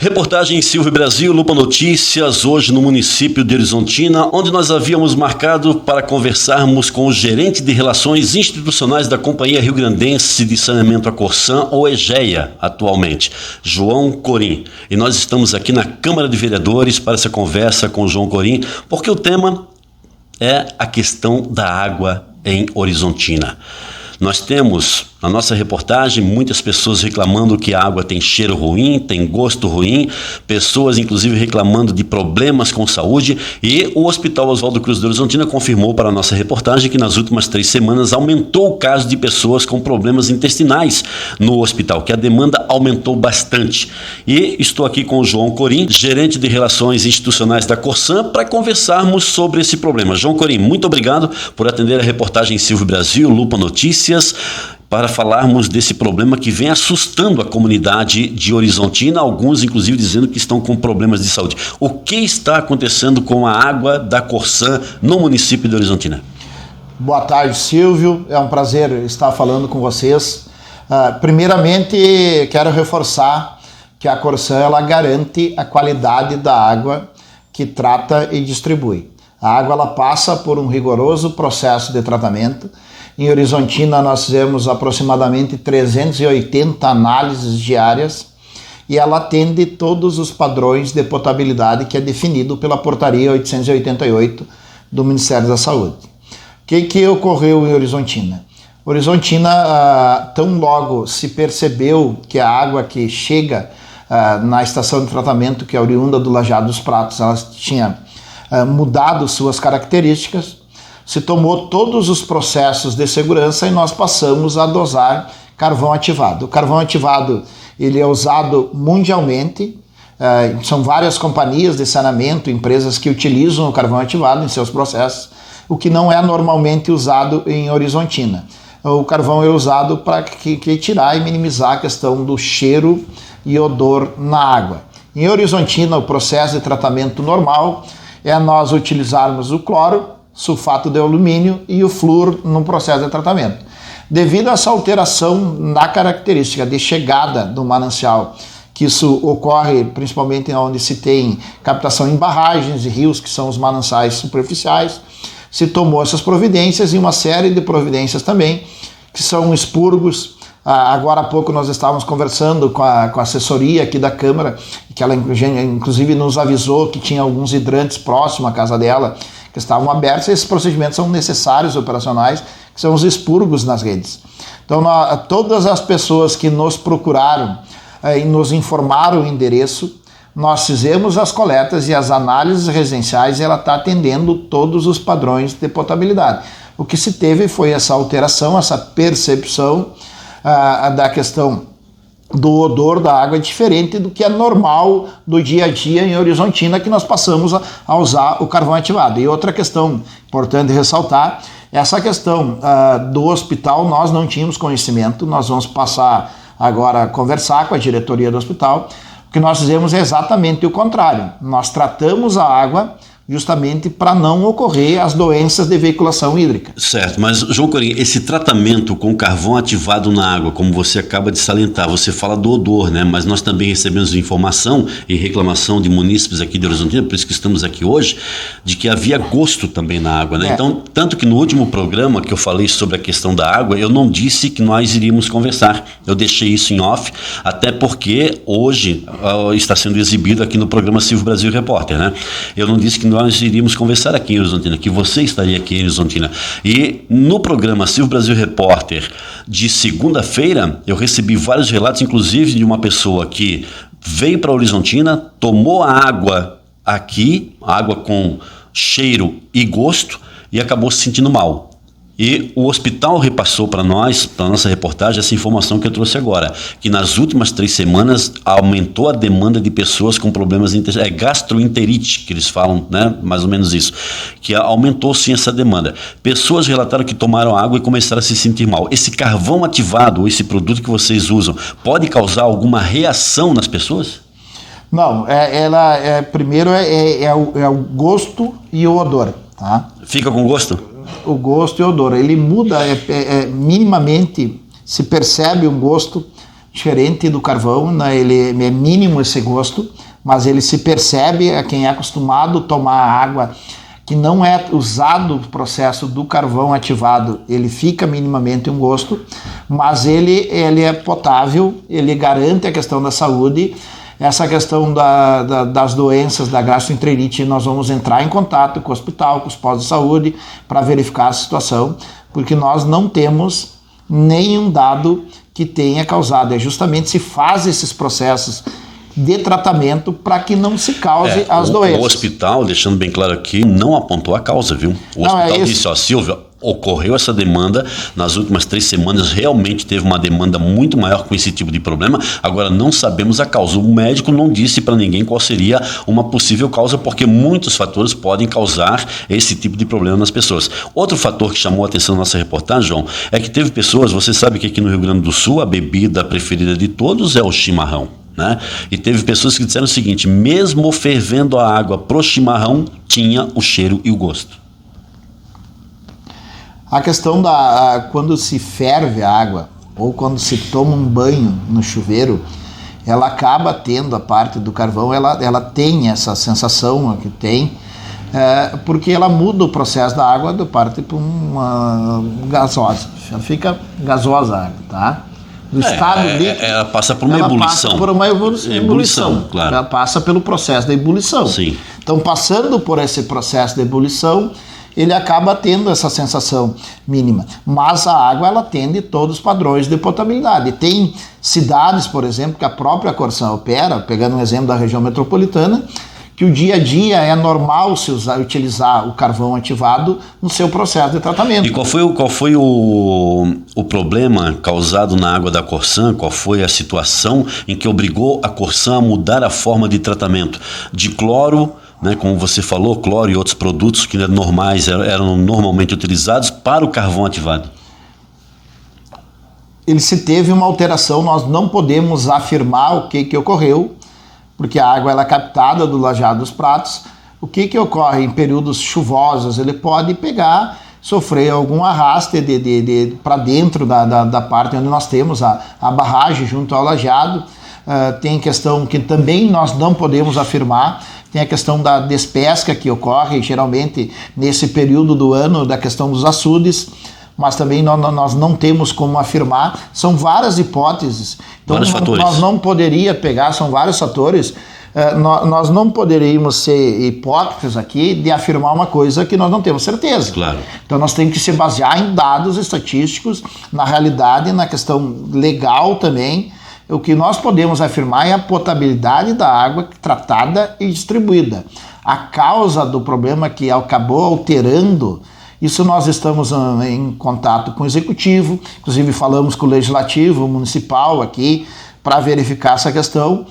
Reportagem Silvio Brasil, Lupa Notícias, hoje no município de Horizontina, onde nós havíamos marcado para conversarmos com o gerente de Relações Institucionais da Companhia Rio Grandense de Saneamento a Corsan, ou EGEA, atualmente, João Corim. E nós estamos aqui na Câmara de Vereadores para essa conversa com o João Corim, porque o tema é a questão da água em Horizontina. Nós temos, na nossa reportagem, muitas pessoas reclamando que a água tem cheiro ruim, tem gosto ruim, pessoas inclusive reclamando de problemas com saúde, e o Hospital Oswaldo Cruz de Horizontina confirmou para a nossa reportagem que nas últimas 3 semanas aumentou o caso de pessoas com problemas intestinais no hospital, que a demanda aumentou bastante. E estou aqui com o João Corim, gerente de Relações Institucionais da Corsan, para conversarmos sobre esse problema. João Corim, muito obrigado por atender a reportagem Silvio Brasil, Lupa Notícias, para falarmos desse problema que vem assustando a comunidade de Horizontina, alguns inclusive dizendo que estão com problemas de saúde. O que está acontecendo com a água da Corsan no município de Horizontina? Boa tarde, Silvio. É um prazer estar falando com vocês. Primeiramente, quero reforçar que a Corsan ela garante a qualidade da água que trata e distribui. A água ela passa por um rigoroso processo de tratamento. Em Horizontina nós fizemos aproximadamente 380 análises diárias e ela atende todos os padrões de potabilidade que é definido pela portaria 888 do Ministério da Saúde. O que ocorreu em Horizontina? Horizontina, tão logo se percebeu que a água que chega na estação de tratamento, que é oriunda do Lajeado dos Pratos, ela tinha mudado suas características, se tomou todos os processos de segurança e nós passamos a dosar carvão ativado. O carvão ativado ele é usado mundialmente, são várias companhias de saneamento, empresas que utilizam o carvão ativado em seus processos, o que não é normalmente usado em Horizontina. O carvão é usado para tirar e minimizar a questão do cheiro e odor na água. Em Horizontina, o processo de tratamento normal é nós utilizarmos o cloro, sulfato de alumínio e o flúor no processo de tratamento. Devido a essa alteração na característica de chegada do manancial, que isso ocorre principalmente onde se tem captação em barragens e rios, que são os mananciais superficiais, se tomou essas providências e uma série de providências também, que são expurgos. Agora há pouco nós estávamos conversando com a assessoria aqui da Câmara, que ela inclusive nos avisou que tinha alguns hidrantes próximos à casa dela, que estavam abertos. Esses procedimentos são necessários, operacionais, que são os expurgos nas redes. Então, todas as pessoas que nos procuraram e nos informaram o endereço, nós fizemos as coletas e as análises residenciais e ela está atendendo todos os padrões de potabilidade. O que se teve foi essa alteração, essa percepção da questão do odor da água diferente do que é normal do dia a dia em Horizontina, que nós passamos a usar o carvão ativado. E outra questão importante ressaltar, essa questão do hospital, nós não tínhamos conhecimento, nós vamos passar agora a conversar com a diretoria do hospital. O que nós fizemos é exatamente o contrário, nós tratamos a água justamente para não ocorrer as doenças de veiculação hídrica. Certo, mas João Corim, esse tratamento com carvão ativado na água, como você acaba de salientar, você fala do odor, né? Mas nós também recebemos informação e reclamação de munícipes aqui de Horizontina, por isso que estamos aqui hoje, de que havia gosto também na água, né? Então, tanto que no último programa que eu falei sobre a questão da água, eu não disse que nós iríamos conversar, eu deixei isso em off, até porque hoje está sendo exibido aqui no programa Silvio Brasil Repórter, né? Eu não disse que nós iríamos conversar aqui em Horizontina, que você estaria aqui em Horizontina. E no programa Silvio Brasil Repórter de segunda-feira, eu recebi vários relatos, inclusive de uma pessoa que veio para Horizontina, tomou a água aqui, água com cheiro e gosto, e acabou se sentindo mal. E o hospital repassou para nós, para a nossa reportagem, essa informação que eu trouxe agora, que nas últimas 3 semanas aumentou a demanda de pessoas com problemas gastroenterite, que eles falam, né? Mais ou menos isso, que aumentou sim essa demanda. Pessoas relataram que tomaram água e começaram a se sentir mal. Esse carvão ativado, esse produto que vocês usam, pode causar alguma reação nas pessoas? Não, primeiro é o gosto e o odor, tá? Fica com gosto? O gosto e o odor, ele muda, minimamente se percebe um gosto diferente do carvão, né? Ele é mínimo esse gosto, mas ele se percebe, a quem é acostumado a tomar água que não é usado o processo do carvão ativado, ele fica minimamente um gosto, mas ele é potável, ele garante a questão da saúde. Essa questão das doenças, da gastroenterite, nós vamos entrar em contato com o hospital, com os postos de saúde, para verificar a situação, porque nós não temos nenhum dado que tenha causado. É justamente se faz esses processos de tratamento para que não se cause as doenças. O hospital, deixando bem claro aqui, não apontou a causa, viu? O hospital disse, ó, Silvia, ocorreu essa demanda nas últimas 3 semanas, realmente teve uma demanda muito maior com esse tipo de problema, agora não sabemos a causa. O médico não disse para ninguém qual seria uma possível causa, porque muitos fatores podem causar esse tipo de problema nas pessoas. Outro fator que chamou a atenção na nossa reportagem, João, é que teve pessoas, você sabe que aqui no Rio Grande do Sul a bebida preferida de todos é o chimarrão, né? E teve pessoas que disseram o seguinte, mesmo fervendo a água pro chimarrão, tinha o cheiro e o gosto. A questão quando se ferve a água ou quando se toma um banho no chuveiro, ela acaba tendo a parte do carvão, ela tem essa sensação que tem, porque ela muda o processo da água da parte para uma gasosa. Ela fica gasosa a água, tá? Do estado líquido, ela passa por uma ebulição. Passa por uma ebulição, claro. Ela passa pelo processo da ebulição. Sim. Então, passando por esse processo de ebulição, ele acaba tendo essa sensação mínima. Mas a água, ela atende todos os padrões de potabilidade. Tem cidades, por exemplo, que a própria Corsan opera, pegando um exemplo da região metropolitana, que o dia a dia é normal se utilizar o carvão ativado no seu processo de tratamento. E qual foi o problema causado na água da Corsan? Qual foi a situação em que obrigou a Corsan a mudar a forma de tratamento? De cloro, né, como você falou, cloro e outros produtos que eram normalmente utilizados para o carvão ativado. Ele se teve uma alteração, nós não podemos afirmar o que ocorreu, porque a água ela é captada do lajeado dos pratos. O que ocorre em períodos chuvosos? Ele pode pegar, sofrer algum arraste para dentro da parte onde nós temos a barragem junto ao lajeado. Tem questão que também nós não podemos afirmar, tem a questão da despesca que ocorre geralmente nesse período do ano, da questão dos açudes, mas também nós não temos como afirmar. São várias hipóteses. Então, vários fatores. Nós não poderíamos pegar, são vários fatores, nós não poderíamos ser hipócritas aqui de afirmar uma coisa que nós não temos certeza. Claro. Então nós temos que se basear em dados estatísticos, na realidade, na questão legal também. O que nós podemos afirmar é a potabilidade da água tratada e distribuída. A causa do problema que acabou alterando, isso nós estamos em contato com o Executivo, inclusive falamos com o Legislativo Municipal aqui para verificar essa questão,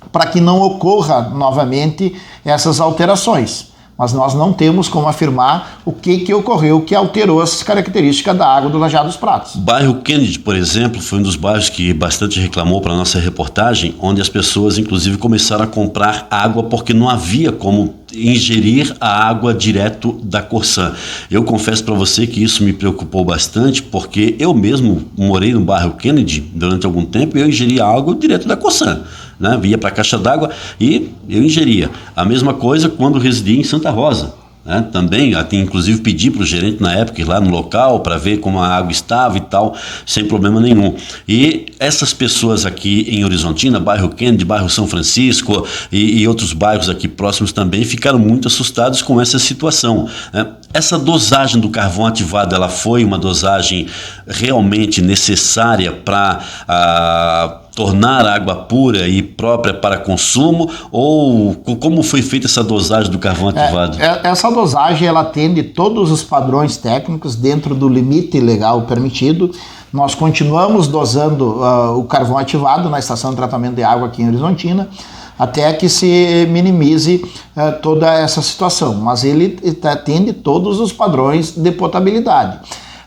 para que não ocorra novamente essas alterações. Mas nós não temos como afirmar o que ocorreu, que alterou essas características da água do lajeado dos pratos. O bairro Kennedy, por exemplo, foi um dos bairros que bastante reclamou para a nossa reportagem, onde as pessoas, inclusive, começaram a comprar água porque não havia como ingerir a água direto da Corsan. Eu confesso para você que isso me preocupou bastante, porque eu mesmo morei no bairro Kennedy durante algum tempo e eu ingeria água direto da Corsan, né? Ia para a caixa d'água e eu ingeria. A mesma coisa quando residia em Santa Rosa, né? Também, até inclusive pedi para o gerente na época ir lá no local para ver como a água estava e tal, sem problema nenhum. E essas pessoas aqui em Horizontina, bairro Kennedy, bairro São Francisco e outros bairros aqui próximos também ficaram muito assustados com essa situação, né? Essa dosagem do carvão ativado, ela foi uma dosagem realmente necessária para tornar a água pura e própria para consumo, ou como foi feita essa dosagem do carvão ativado? Essa dosagem ela atende todos os padrões técnicos dentro do limite legal permitido. Nós continuamos dosando o carvão ativado na estação de tratamento de água aqui em Horizontina, até que se minimize toda essa situação, mas ele atende todos os padrões de potabilidade.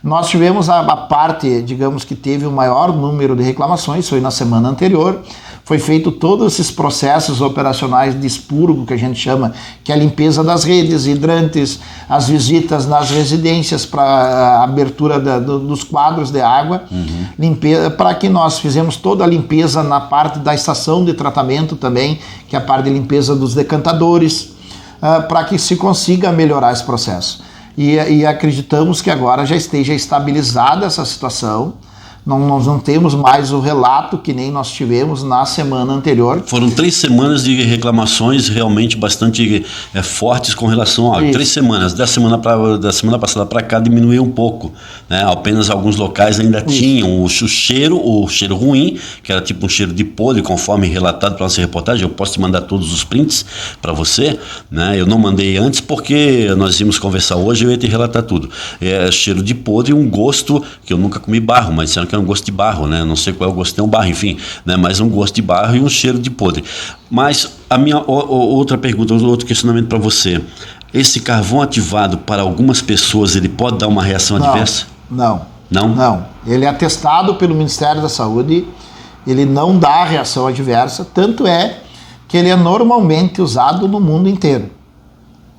Nós tivemos a parte, digamos, que teve o maior número de reclamações, foi na semana anterior, foi feito todos esses processos operacionais de expurgo, que a gente chama, que é a limpeza das redes hidrantes, as visitas nas residências para a abertura dos quadros de água, para que nós fizemos toda a limpeza na parte da estação de tratamento também, que é a parte de limpeza dos decantadores, para que se consiga melhorar esse processo. E acreditamos que agora já esteja estabilizada essa situação. Nós não temos mais o relato que nem nós tivemos na semana anterior. Foram 3 semanas de reclamações realmente bastante fortes com relação a 3 semanas. Da semana passada para cá diminuiu um pouco, né? Apenas alguns locais ainda tinham o cheiro ruim, que era tipo um cheiro de podre, conforme relatado pela nossa reportagem. Eu posso te mandar todos os prints para você, né? Eu não mandei antes porque nós íamos conversar hoje e eu ia te relatar tudo. Cheiro de podre e um gosto que eu nunca comi barro, mas disseram que é um gosto de barro, né? Não sei qual é o gosto, tem um barro, enfim, né? Mas um gosto de barro e um cheiro de podre. Mas a minha outra pergunta, outro questionamento para você: esse carvão ativado para algumas pessoas, ele pode dar uma reação adversa? Não. Não? Não. Ele é atestado pelo Ministério da Saúde, ele não dá reação adversa, tanto é que ele é normalmente usado no mundo inteiro.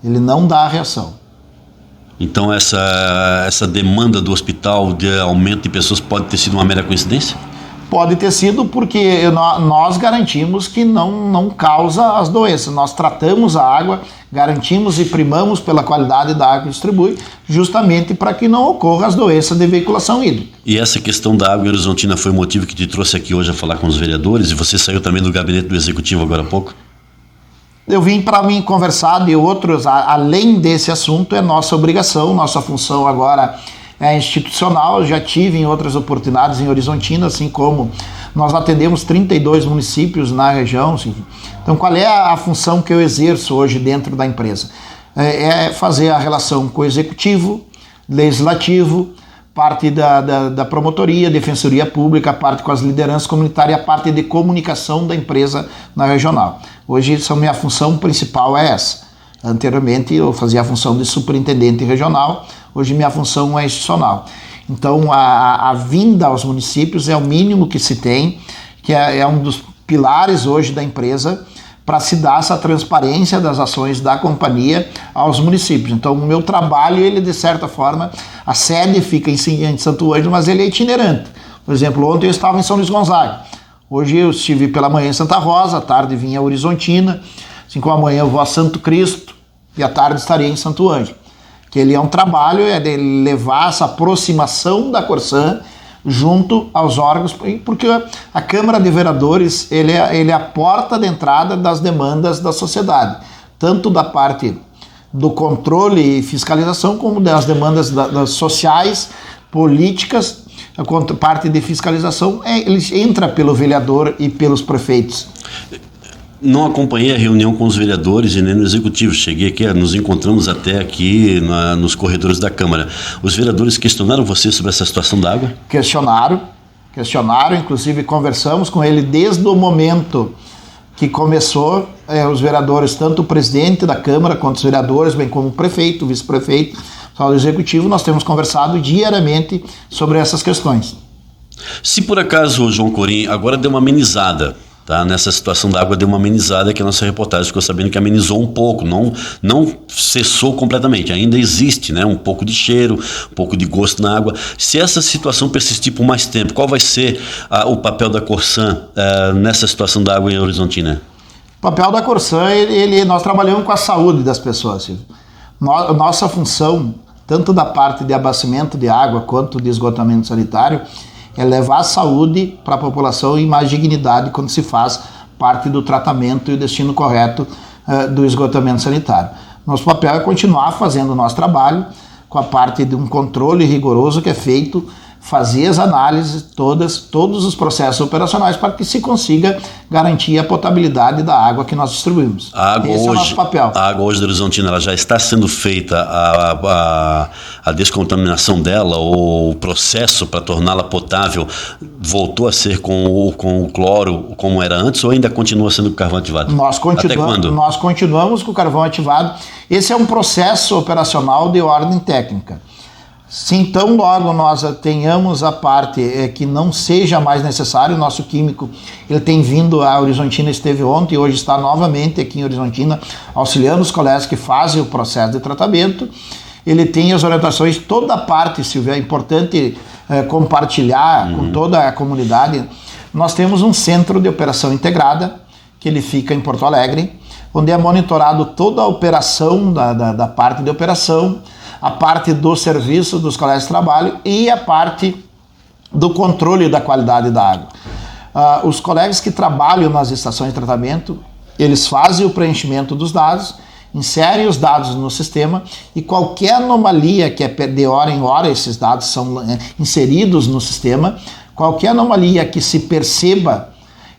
Ele não dá reação. Então essa demanda do hospital de aumento de pessoas pode ter sido uma mera coincidência? Pode ter sido porque nós garantimos que não causa as doenças. Nós tratamos a água, garantimos e primamos pela qualidade da água que distribui, justamente para que não ocorram as doenças de veiculação hídrica. E essa questão da água em Horizontina foi o motivo que te trouxe aqui hoje a falar com os vereadores, e você saiu também do gabinete do Executivo agora há pouco? Eu vim para mim conversar de outros, além desse assunto, é nossa obrigação, nossa função agora é institucional. Já tive em outras oportunidades em Horizontina, assim como nós atendemos 32 municípios na região. Assim. Então, qual é a função que eu exerço hoje dentro da empresa? É fazer a relação com o executivo, legislativo, parte da promotoria, defensoria pública, parte com as lideranças comunitárias, a parte de comunicação da empresa na regional. Hoje, minha função principal é essa. Anteriormente, eu fazia a função de superintendente regional, hoje minha função é institucional. Então, a vinda aos municípios é o mínimo que se tem, que é um dos pilares hoje da empresa, para se dar essa transparência das ações da companhia aos municípios. Então, o meu trabalho, ele de certa forma, a sede fica em Santo Ângelo, mas ele é itinerante. Por exemplo, ontem eu estava em São Luís Gonzaga. Hoje eu estive pela manhã em Santa Rosa, à tarde vim a Horizontina, assim como amanhã eu vou a Santo Cristo e à tarde estarei em Santo Ângelo. Que ele é um trabalho de levar essa aproximação da Corsã junto aos órgãos, porque a Câmara de Vereadores ele é a porta de entrada das demandas da sociedade, tanto da parte do controle e fiscalização, como das demandas das sociais, políticas. A parte de fiscalização ele entra pelo vereador e pelos prefeitos. Não acompanhei a reunião com os vereadores e nem no executivo. Cheguei aqui, nos encontramos até aqui nos corredores da Câmara. Os vereadores questionaram você sobre essa situação da água? Questionaram, inclusive conversamos com ele desde o momento que começou, os vereadores, tanto o presidente da Câmara quanto os vereadores, bem como o prefeito, o vice-prefeito, o executivo, nós temos conversado diariamente sobre essas questões. Se por acaso, João Corim, agora deu uma amenizada, tá? Nessa situação da água deu uma amenizada, que a nossa reportagem ficou sabendo que amenizou um pouco, não cessou completamente, ainda existe, né, um pouco de cheiro, um pouco de gosto na água. Se essa situação persistir por mais tempo, qual vai ser o papel da Corsã nessa situação da água em Horizontina? O papel da Corsã, nós trabalhamos com a saúde das pessoas, Silvio. Nossa função, tanto da parte de abastecimento de água quanto de esgotamento sanitário, é levar a saúde para a população e mais dignidade quando se faz parte do tratamento e o destino correto do esgotamento sanitário. Nosso papel é continuar fazendo o nosso trabalho com a parte de um controle rigoroso que é feito, fazer as análises, todos os processos operacionais para que se consiga garantir a potabilidade da água que nós distribuímos. Esse é o nosso papel. A água hoje da Horizontina, ela já está sendo feita a descontaminação dela, ou o processo para torná-la potável voltou a ser com o cloro como era antes, ou ainda continua sendo com carvão ativado? Até quando? Nós continuamos com o carvão ativado. Esse é um processo operacional de ordem técnica. Se então logo nós tenhamos a parte que não seja mais necessário, o nosso químico ele tem vindo a Horizontina, esteve ontem e hoje está novamente aqui em Horizontina, auxiliando os colegas que fazem o processo de tratamento. Ele tem as orientações, toda a parte, Silvia, é importante compartilhar com toda a comunidade. Nós temos um centro de operação integrada, que ele fica em Porto Alegre, onde é monitorado toda a operação, da parte de operação, a parte do serviço dos colegas de trabalho e a parte do controle da qualidade da água. Os colegas que trabalham nas estações de tratamento, eles fazem o preenchimento dos dados, inserem os dados no sistema e qualquer anomalia que é de hora em hora, esses dados são inseridos no sistema, qualquer anomalia que se perceba,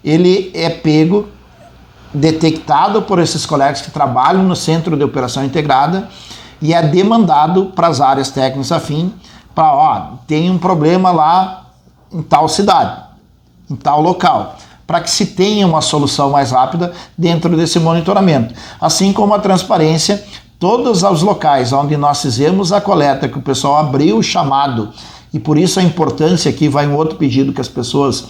ele é pego, detectado por esses colegas que trabalham no Centro de Operação Integrada e é demandado para as áreas técnicas afim, para, tem um problema lá em tal cidade, em tal local, para que se tenha uma solução mais rápida dentro desse monitoramento. Assim como a transparência, todos os locais onde nós fizemos a coleta, que o pessoal abriu o chamado, e por isso a importância, aqui vai um outro pedido, que as pessoas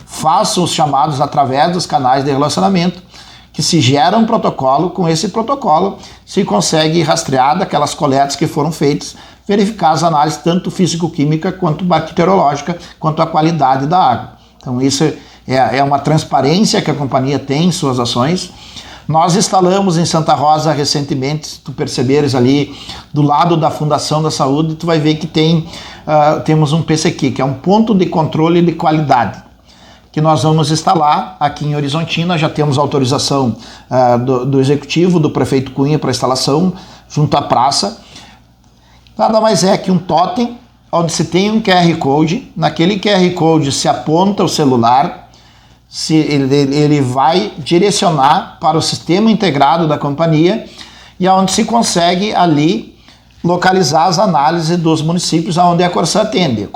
façam os chamados através dos canais de relacionamento, que se gera um protocolo, com esse protocolo se consegue rastrear daquelas coletas que foram feitas, verificar as análises tanto físico-química quanto bacteriológica, quanto a qualidade da água. Então isso é uma transparência que a companhia tem em suas ações. Nós instalamos em Santa Rosa recentemente, se tu perceberes ali do lado da Fundação da Saúde, tu vai ver que temos um PCQ, que é um ponto de controle de qualidade, que nós vamos instalar aqui em Horizontina. Já temos autorização do executivo, do prefeito Cunha, para instalação junto à praça. Nada mais é que um totem, onde se tem um QR Code, naquele QR Code se aponta o celular, ele vai direcionar para o sistema integrado da companhia e onde se consegue ali localizar as análises dos municípios onde a Corsã atende.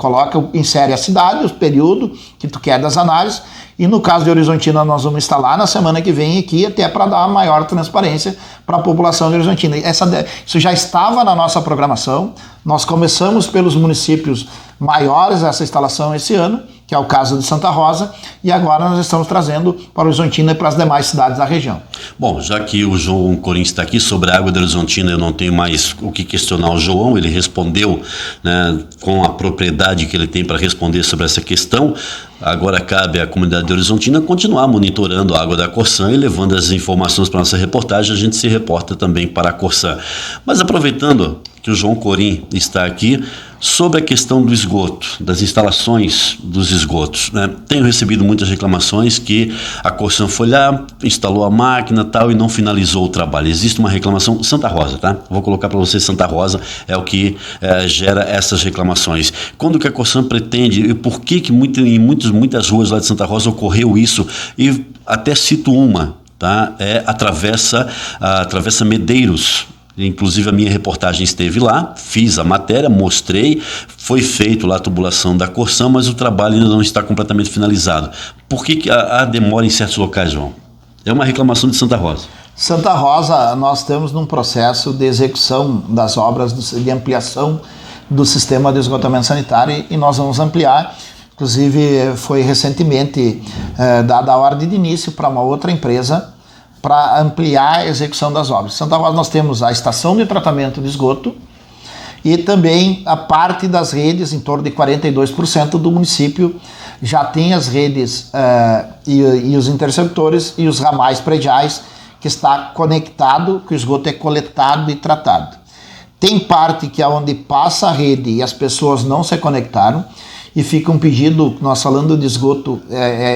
Insere a cidade, o período que tu quer das análises, e no caso de Horizontina nós vamos instalar na semana que vem aqui, até para dar maior transparência para a população de Horizontina. Isso já estava na nossa programação, nós começamos pelos municípios maiores essa instalação esse ano, que é o caso de Santa Rosa, e agora nós estamos trazendo para Horizontina e para as demais cidades da região. Bom, já que o João Corim está aqui sobre a água de Horizontina, eu não tenho mais o que questionar o João, ele respondeu, né, com a propriedade que ele tem para responder sobre essa questão. Agora cabe à comunidade de Horizontina continuar monitorando a água da Corsã e levando as informações para a nossa reportagem. A gente se reporta também para a Corsã. Mas aproveitando que o João Corim está aqui, sobre a questão do esgoto, das instalações dos esgotos, né? Tenho recebido muitas reclamações que a Corsã foi lá, instalou a máquina tal e não finalizou o trabalho. Existe uma reclamação, Santa Rosa, tá? Vou colocar para você, Santa Rosa é o que gera essas reclamações. Quando que a Corsã pretende, e por que em muitas ruas lá de Santa Rosa ocorreu isso? E até cito uma, tá? A Travessa Medeiros. Inclusive a minha reportagem esteve lá, fiz a matéria, mostrei, foi feito lá a tubulação da Corsã, mas o trabalho ainda não está completamente finalizado. Por que há demora em certos locais, João? É uma reclamação de Santa Rosa. Santa Rosa, nós estamos num processo de execução das obras de ampliação do sistema de esgotamento sanitário e nós vamos ampliar. Inclusive foi recentemente dada a ordem de início para uma outra empresa para ampliar a execução das obras. Em Santa Rosa nós temos a estação de tratamento de esgoto e também a parte das redes, em torno de 42% do município já tem as redes e os interceptores e os ramais prediais que está conectado, que o esgoto é coletado e tratado. Tem parte que é onde passa a rede e as pessoas não se conectaram, e fica um pedido, nós falando de esgoto,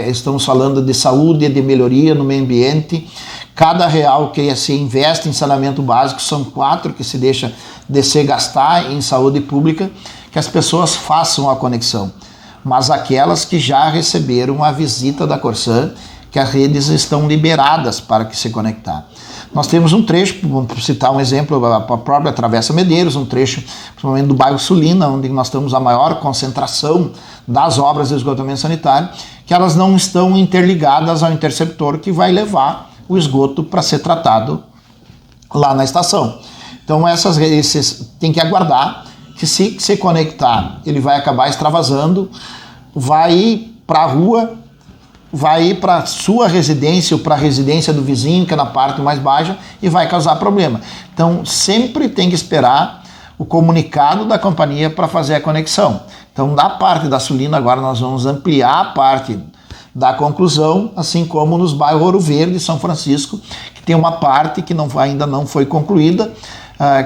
estamos falando de saúde, de melhoria no meio ambiente. Cada real que se investe em saneamento básico, são 4 que se deixa de se gastar em saúde pública, que as pessoas façam a conexão. Mas aquelas que já receberam a visita da Corsã, que as redes estão liberadas para que se conectar. Nós temos um trecho, vamos citar um exemplo, a própria Travessa Medeiros, um trecho principalmente do bairro Sulina, onde nós temos a maior concentração das obras de esgotamento sanitário, que elas não estão interligadas ao interceptor que vai levar o esgoto para ser tratado lá na estação. Então esses tem que aguardar que se conectar, ele vai acabar extravasando, vai ir para a rua, vai ir para a sua residência ou para a residência do vizinho, que é na parte mais baixa, e vai causar problema. Então, sempre tem que esperar o comunicado da companhia para fazer a conexão. Então, da parte da Sulina, agora nós vamos ampliar a parte da conclusão, assim como nos bairros Ouro Verde e São Francisco, que tem uma parte que ainda não foi concluída,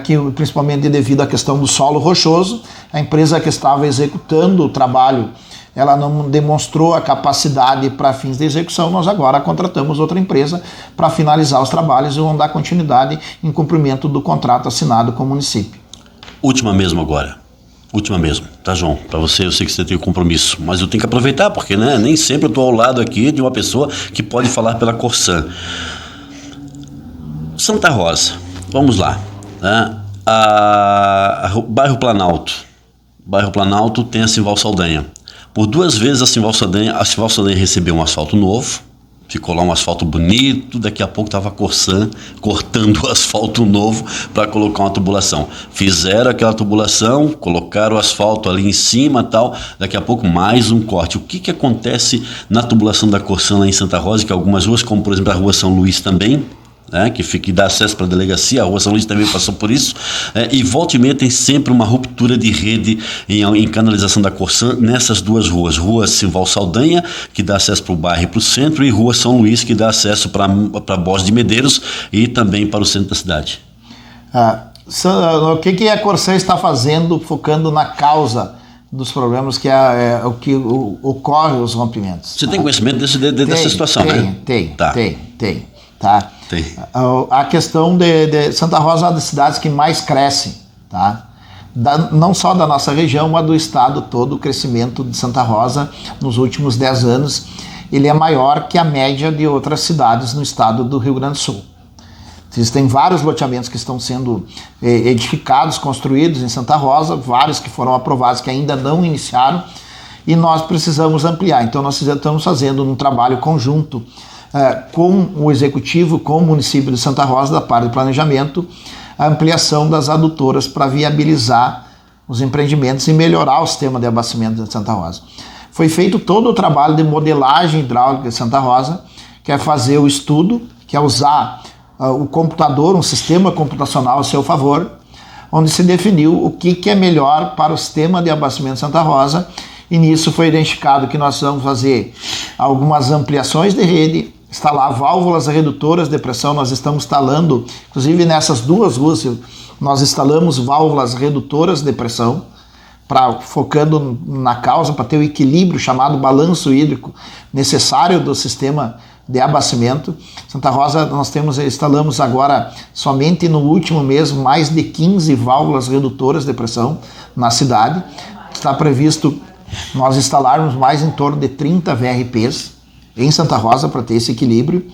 que principalmente devido à questão do solo rochoso. A empresa que estava executando o trabalho, ela não demonstrou a capacidade para fins de execução. Nós agora contratamos outra empresa para finalizar os trabalhos e vão dar continuidade em cumprimento do contrato assinado com o município. Última mesmo agora. Última mesmo, tá, João? Para você, eu sei que você tem compromisso, mas eu tenho que aproveitar, porque nem sempre eu estou ao lado aqui de uma pessoa que pode falar pela Corsan. Santa Rosa, vamos lá. Né? Bairro Planalto. Bairro Planalto tem a Simval Saldanha. Por 2 vezes a Simval Saldanha recebeu um asfalto novo, ficou lá um asfalto bonito, daqui a pouco estava a Corsan cortando o asfalto novo para colocar uma tubulação. Fizeram aquela tubulação, colocaram o asfalto ali em cima e tal, daqui a pouco mais um corte. O que acontece na tubulação da Corsan lá em Santa Rosa, que algumas ruas, como por exemplo a Rua São Luís também, né, que dá acesso para a delegacia, a Rua São Luís também passou por isso, e volta e meia tem sempre uma ruptura de rede em canalização da Corsan nessas 2 ruas, Rua Simval Saldanha, que dá acesso para o bairro e para o centro, e Rua São Luís, que dá acesso para Borges de Medeiros e também para o centro da cidade. O que a Corsan está fazendo, focando na causa dos problemas, que é o que ocorre os rompimentos? Você tem conhecimento dessa situação, né? Tem. Tá? Tem. A questão de Santa Rosa é uma das cidades que mais cresce, tá? Não só da nossa região, mas do estado todo. O crescimento de Santa Rosa nos últimos 10 anos, ele é maior que a média de outras cidades no estado do Rio Grande do Sul. Existem vários loteamentos que estão sendo edificados, construídos em Santa Rosa, vários que foram aprovados que ainda não iniciaram, e nós precisamos ampliar. Então nós estamos fazendo um trabalho conjunto com o Executivo, com o município de Santa Rosa, da parte do planejamento, a ampliação das adutoras para viabilizar os empreendimentos e melhorar o sistema de abastecimento de Santa Rosa. Foi feito todo o trabalho de modelagem hidráulica de Santa Rosa, que é fazer o estudo, que é usar o computador, um sistema computacional a seu favor, onde se definiu o que é melhor para o sistema de abastecimento de Santa Rosa, e nisso foi identificado que nós vamos fazer algumas ampliações de rede, instalar válvulas redutoras de pressão. Nós estamos instalando, inclusive nessas 2 ruas, nós instalamos válvulas redutoras de pressão, focando na causa, para ter o equilíbrio chamado balanço hídrico necessário do sistema de abastecimento. Santa Rosa, nós instalamos agora, somente no último mês, mais de 15 válvulas redutoras de pressão na cidade. Está previsto nós instalarmos mais em torno de 30 VRPs em Santa Rosa para ter esse equilíbrio,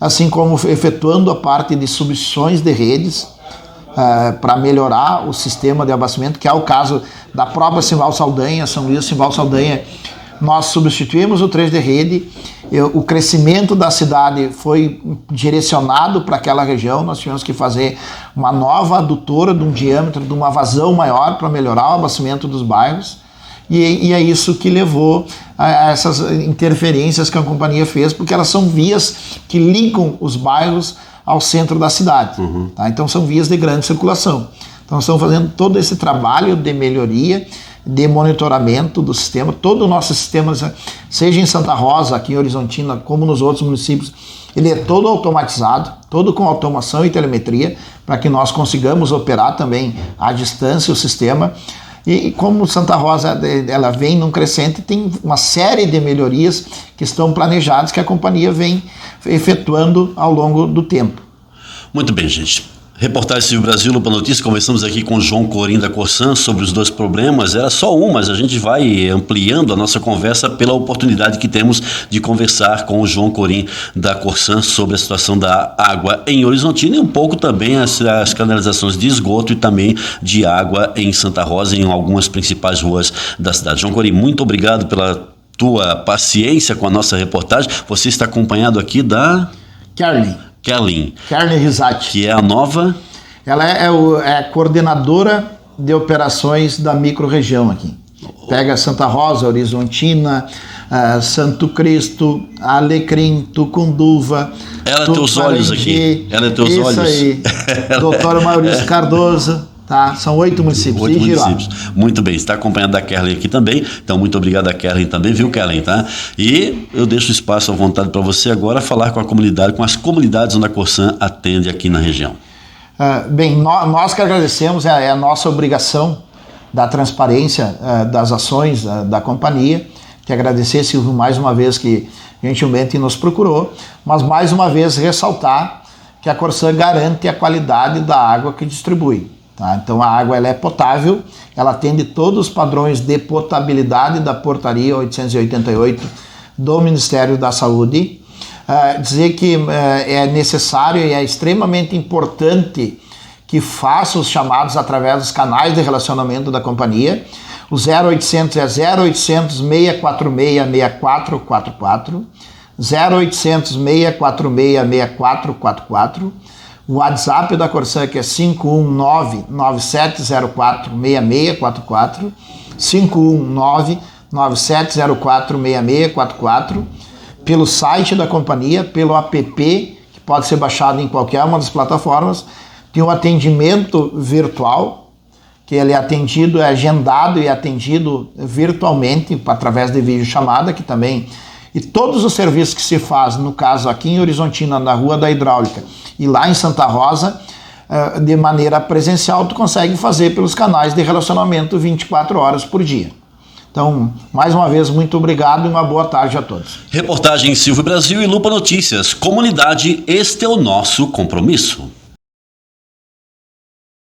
assim como efetuando a parte de substituições de redes para melhorar o sistema de abastecimento, que é o caso da própria Simval Saldanha, São Luís, Simval Saldanha. Nós substituímos o trecho de rede, o crescimento da cidade foi direcionado para aquela região, nós tivemos que fazer uma nova adutora de um diâmetro, de uma vazão maior para melhorar o abastecimento dos bairros. E é isso que levou a essas interferências que a companhia fez, porque elas são vias que ligam os bairros ao centro da cidade. Tá? Então são vias de grande circulação. Então estamos fazendo todo esse trabalho de melhoria, de monitoramento do sistema. Todo o nosso sistema, seja em Santa Rosa, aqui em Horizontina, como nos outros municípios, ele é todo automatizado, todo com automação e telemetria, para que nós consigamos operar também à distância o sistema. E como Santa Rosa ela vem num crescente, tem uma série de melhorias que estão planejadas, que a companhia vem efetuando ao longo do tempo. Muito bem, gente. Reportagem Civil Brasil, Lupa Notícias, conversamos aqui com o João Corim da Corsan sobre os 2 problemas. Era só um, mas a gente vai ampliando a nossa conversa pela oportunidade que temos de conversar com o João Corim da Corsan sobre a situação da água em Horizontina e um pouco também as canalizações de esgoto e também de água em Santa Rosa, em algumas principais ruas da cidade. João Corim, muito obrigado pela tua paciência com a nossa reportagem. Você está acompanhado aqui da... Kerlin Que é a nova... Ela é a coordenadora de operações da micro-região aqui. Pega Santa Rosa, Horizontina, Santo Cristo, Alecrim, Tucunduva. Ela é teus olhos aqui. Ela é teus olhos. Isso aí. Doutor Maurício Cardoso. Tá? São 8 municípios. 8 municípios. Muito bem, está acompanhado da Kerlin aqui também, então muito obrigado a Kerlin também, viu, Kerlin, tá? E eu deixo o espaço à vontade para você agora falar com a comunidade, com as comunidades onde a Corsan atende aqui na região. Bem, nós que agradecemos, é a nossa obrigação da transparência das ações da companhia. Te agradecer, Silvio, mais uma vez que gentilmente nos procurou, mas mais uma vez ressaltar que a Corsan garante a qualidade da água que distribui. Tá? Então a água ela é potável, ela atende todos os padrões de potabilidade da portaria 888 do Ministério da Saúde. Dizer que é necessário e é extremamente importante que faça os chamados através dos canais de relacionamento da companhia. O 0800 é 0800 646 6444, 0800 646 6444. O WhatsApp da Corsan que é 519-9704-6644, 519-9704-6644, pelo site da companhia, pelo app, que pode ser baixado em qualquer uma das plataformas. Tem um atendimento virtual, que ele é atendido, é agendado e atendido virtualmente, através de videochamada, que também... E todos os serviços que se faz, no caso aqui em Horizontina, na Rua da Hidráulica, e lá em Santa Rosa, de maneira presencial, tu consegue fazer pelos canais de relacionamento 24 horas por dia. Então, mais uma vez, muito obrigado e uma boa tarde a todos. Reportagem Silvio Brasil e Lupa Notícias. Comunidade, este é o nosso compromisso.